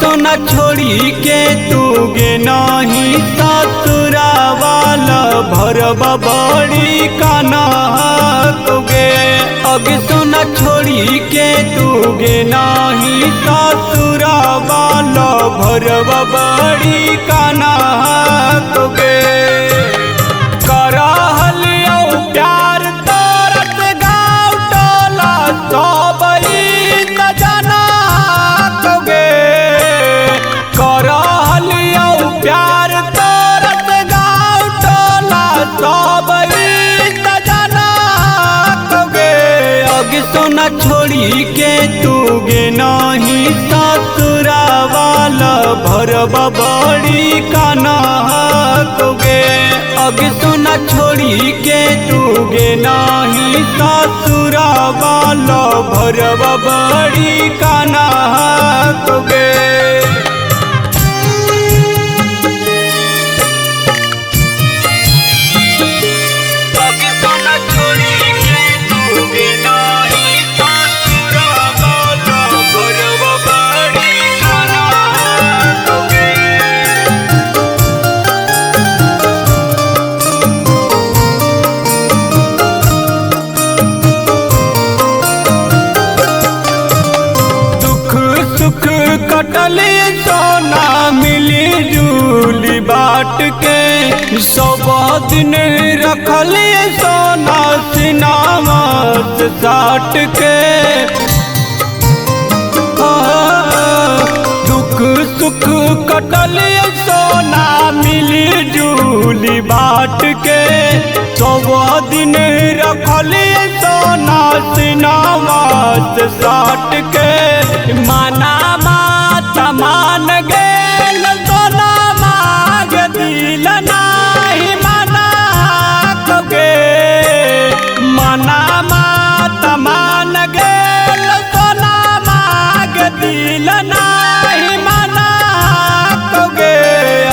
सोना छोड़ी के तू गे नहीं ससुरा वाला भरब बड़ी काना तुगे। अग सोना छोड़ी के तू गे नहीं ससुरा वाला भरब बड़ी काना तुगे। प्यार तोरत गाँव टोला सबई न जाना कोगे। करहलियो प्यार तोरत गाँव टोला सबई न जाना कोगे। अग सोना छोड़ी के तू गे नहीं ससुरा वाला भरब बड़ी काना कोगे। अग सोना छोड़ी के तू गे नहीं ससुरा वाला भरब बड़ी काना कोगे। कटली सोना मिली जूली बाट के सब दिन रखली सोना सिनामा से साट के। दुख सुख कटली सोना मिली जूली बाट के सब दिन रखली सोना सिनामा से साट के। माना मान गेल सोना माग दिल नाही मना कोगे। मना मात मान गेल सोना माग दिल नाही मना कोगे।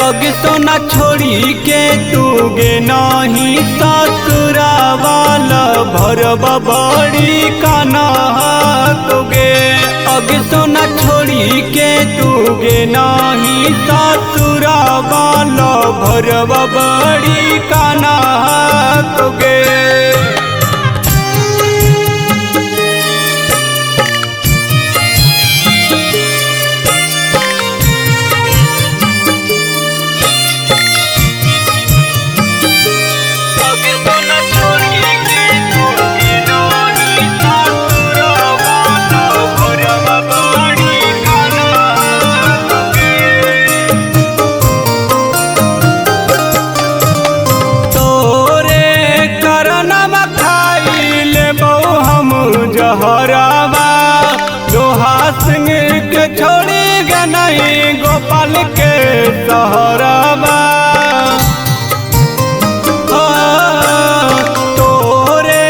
अग सोना छोड़ी के तू गे नहीं ससुरा वाला भरब बड़ी काना कोगे। अग सोना छोड़ी के तू गे नहीं ससुरा वाला भरब बड़ी काना कोगे। जहरावा लोहा सिंह के छोड़ी गे नहीं गोपाल के सहरावा। तोरे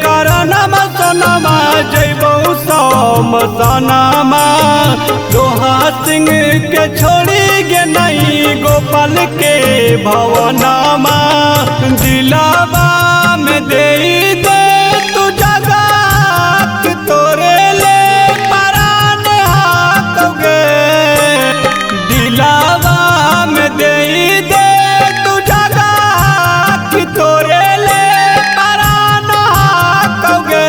करनम सोनमा जैबौ समसनमा। लोहा सिंह के छोड़ी गे नहीं गोपाल के भवनमा। दिलावा में दे दे तू जगह तोरे ले परान हाकोगे। दिलावा में दे दे तू जगह तोरे ले परान हाकोगे।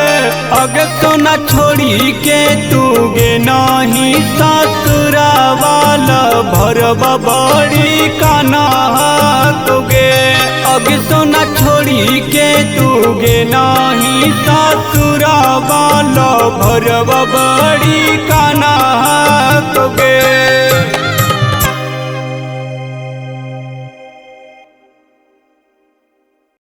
अग सोना छोड़ी के तू गे नहीं ससुरा वाला भरब बड़ी काना कोगे। अग सोना छोड़ी के तू गे नहीं ससुरा वाला भरब बड़ी काना